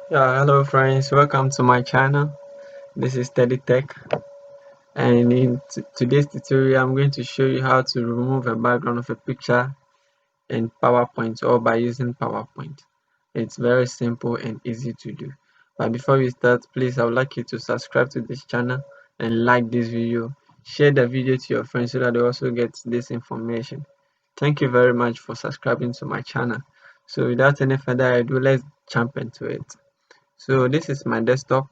Yeah, hello friends, welcome to my channel. This is Steady Tech, and in today's tutorial I'm going to show you how to remove a background of a picture in PowerPoint or by using PowerPoint. It's very simple and easy to do. But before we start, please I would like you to subscribe to this channel and like this video. Share the video to your friends so that they also get this information. Thank you very much for subscribing to my channel. So without any further ado, let's jump into it. So this is my desktop.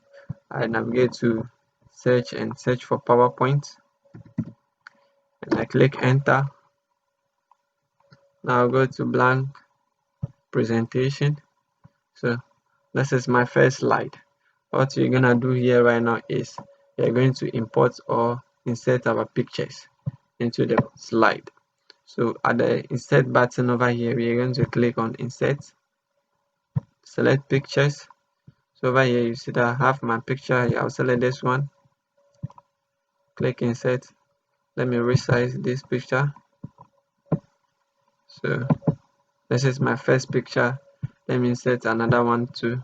I navigate to search for PowerPoint and I click enter. Now I'll go to blank presentation. So this is my first slide. What you're gonna do here right now is you're going to import or insert our pictures into the slide. So at the insert button over here, we're going to click on insert, select pictures. So over here you see that I have my picture here. I'll select this one, click insert. Let me resize this picture. So this is my first picture. Let me insert another one too.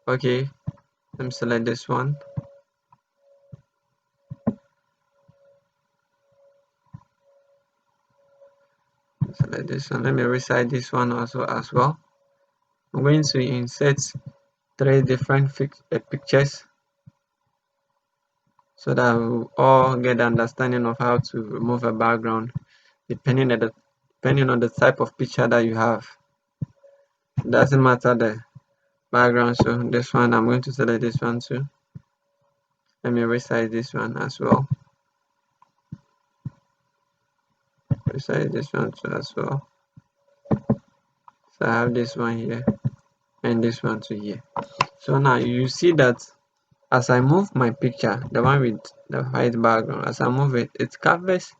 Okay, let me select this one. Select this one. Let me resize this one also as well. I'm going to insert three different pictures so that we all get the understanding of how to remove a background depending on the type of picture that you have. It doesn't matter the background. So this one, I'm going to select this one too. Let me resize this one as well. Resize this one too as well. So I have this one here and this one to here. So now you see that as I move my picture, the one with the white background, as I move it, it covers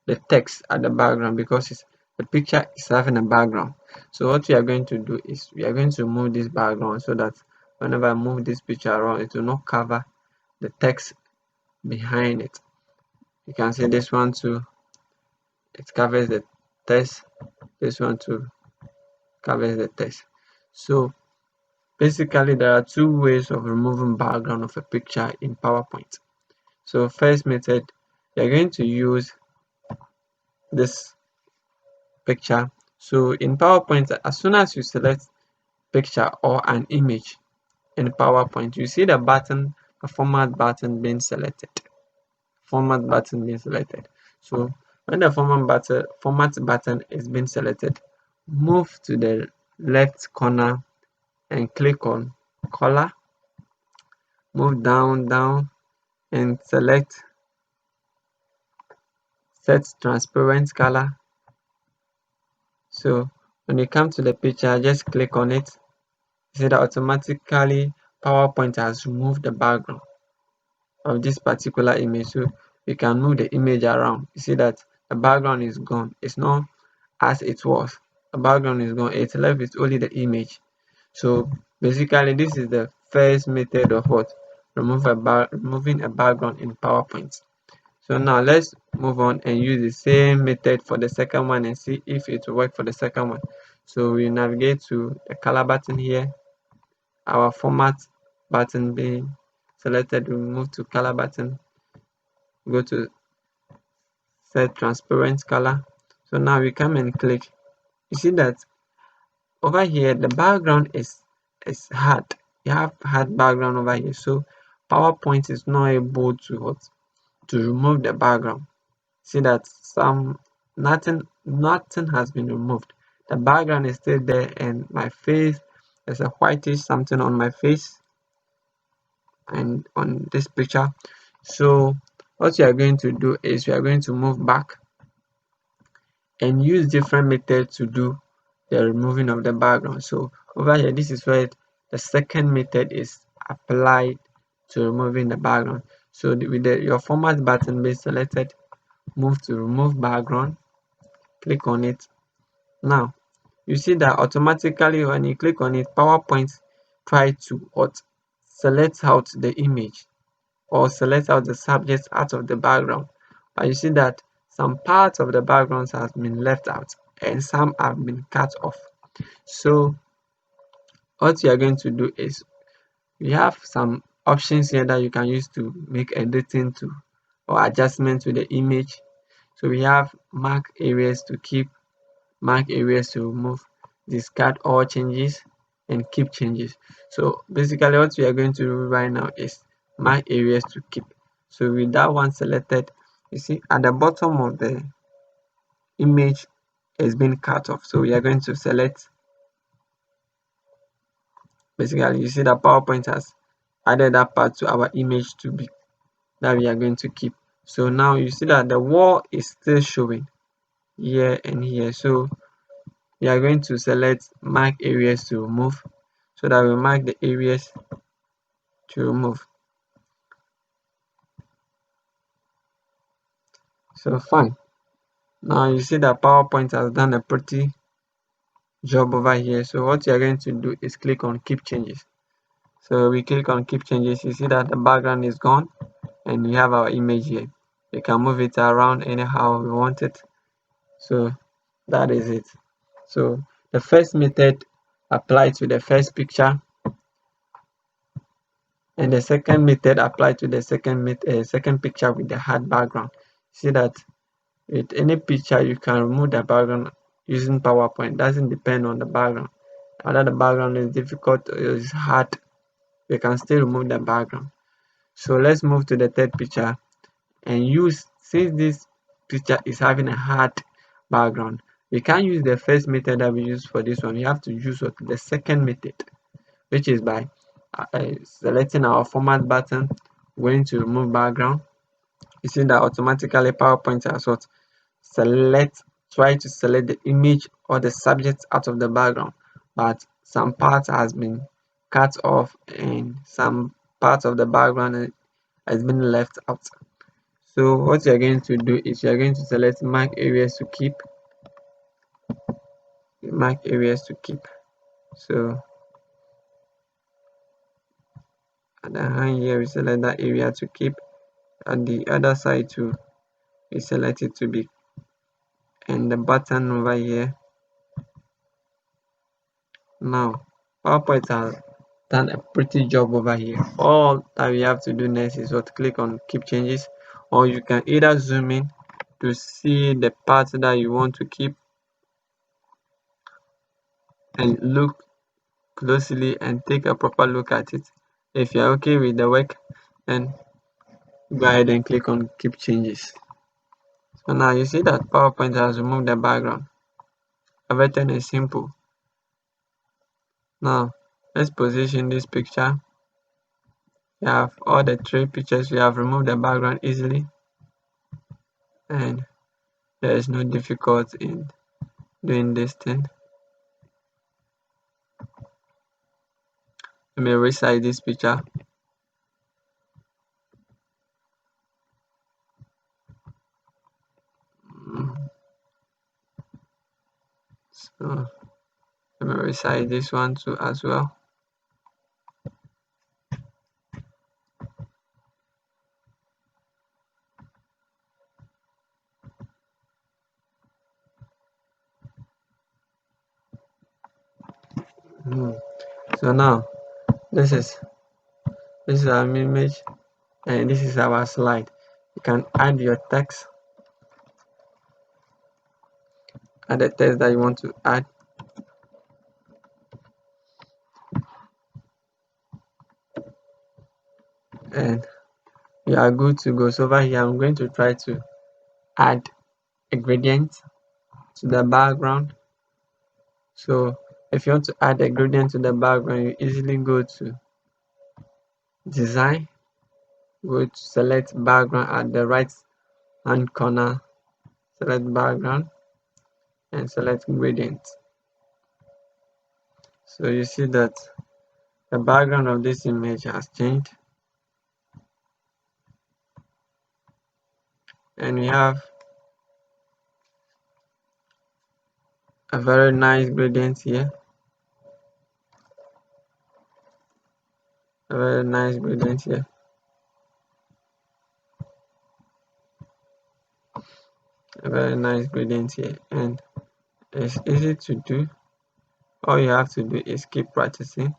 the text at the background because the picture is having a background. So what we are going to do is we are going to move this background so that whenever I move this picture around, it will not cover the text behind it. You can see this one too, it covers the text. This one too covers the text. So basically, there are two ways of removing background of a picture in PowerPoint. So first method, you're going to use this picture. So in PowerPoint, as soon as you select picture or an image in PowerPoint, you see the button, the format button being selected. Format button being selected. So when the format button is being selected, move to the left corner and click on color. Move down and select set transparent color. So when you come to the picture, just click on it. You see that automatically PowerPoint has removed the background of this particular image. So you can move the image around. You see that the background is gone. It's not as it was. The background is gone. It's left with only the image. So basically, this is the first method of what removing a background in PowerPoint. So now let's move on and use the same method for the second one and see if it will work for the second one. So we navigate to the color button here, our format button being selected, we move to color button, go to set transparent color. So now we come and click. You see that over here the background is hard. You have hard background over here. So PowerPoint is not able to remove the background. See that nothing has been removed. The background is still there and my face, there's a whitish something on my face and on this picture. So what we are going to do is we are going to move back and use different methods to do the removing of the background. So over here, this is where the second method is applied to removing the background. So with your format button being selected, move to remove background, click on it. Now you see that automatically when you click on it, PowerPoint try to select out the image or select out the subject out of the background. But you see that some parts of the backgrounds has been left out and some have been cut off. So what you are going to do is we have some options here that you can use to make editing to or adjustment to the image. So we have mark areas to keep, mark areas to remove, discard all changes, and keep changes. So basically what we are going to do right now is mark areas to keep. So with that one selected, you see at the bottom of the image is being cut off. So we are going to select, basically you see that PowerPoint has added that part to our image to be that we are going to keep. So now you see that the wall is still showing here and here. So we are going to select mark areas to remove, so that we mark the areas to remove. So fine. Now you see that PowerPoint has done a pretty job over here. So what you are going to do is click on keep changes. So we click on keep changes. You see that the background is gone and we have our image here. We can move it around anyhow we want it. So that is it. So the first method applied to the first picture, and the second method applied to the second picture with the hard background. See that with any picture you can remove the background using PowerPoint. Doesn't depend on the background. Whether the background is difficult or is hard, we can still remove the background. So let's move to the third picture and use, since this picture is having a hard background, we can't use the first method that we use for this one. We have to use the second method, which is by selecting our format button, going to remove background. You see that automatically PowerPoint has what try to select the image or the subject out of the background, but some parts has been cut off and some parts of the background has been left out. So what you're going to do is you're going to select mark areas to keep, mark areas to keep. So at the hand here we select that area to keep, and the other side too we select it to be, and the button over here. Now PowerPoint has done a pretty job over here. All that we have to do next is what, click on keep changes, or you can either zoom in to see the part that you want to keep and look closely and take a proper look at it. If you're okay with the work, then go ahead and click on keep changes. So now you see that PowerPoint has removed the background. Everything is simple. Now let's position this picture. We have all the three pictures. We have removed the background easily, and there is no difficulty in doing this thing. Let me resize this picture. So let me resize this one too as well. So now this is our image and this is our slide. You can add your text, add the text that you want to add, and you are good to go. So over here I'm going to try to add a gradient to the background. So if you want to add a gradient to the background, you easily go to design, go to select background at the right hand corner, select background and select gradient. So you see that the background of this image has changed, and we have a very nice gradient here, a very nice gradient here. a very nice gradient here, and it's easy to do. All you have to do is keep practicing,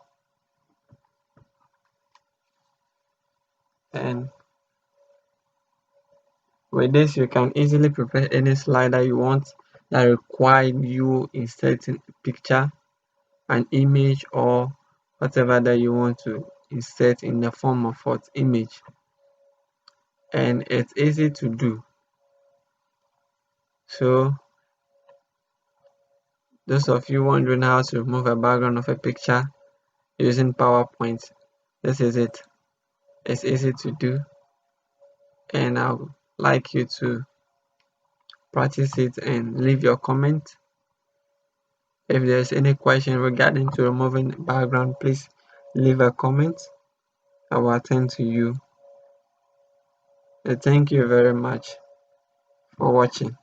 and with this you can easily prepare any slide that you want that require you inserting a picture, an image, or whatever that you want to insert in the form of what image, and it's easy to do. So those of you wondering how to remove a background of a picture using PowerPoint, this is it. It's easy to do, and I would like you to practice it and leave your comment. If there's any question regarding to removing background, please leave a comment. I will attend to you. And thank you very much for watching.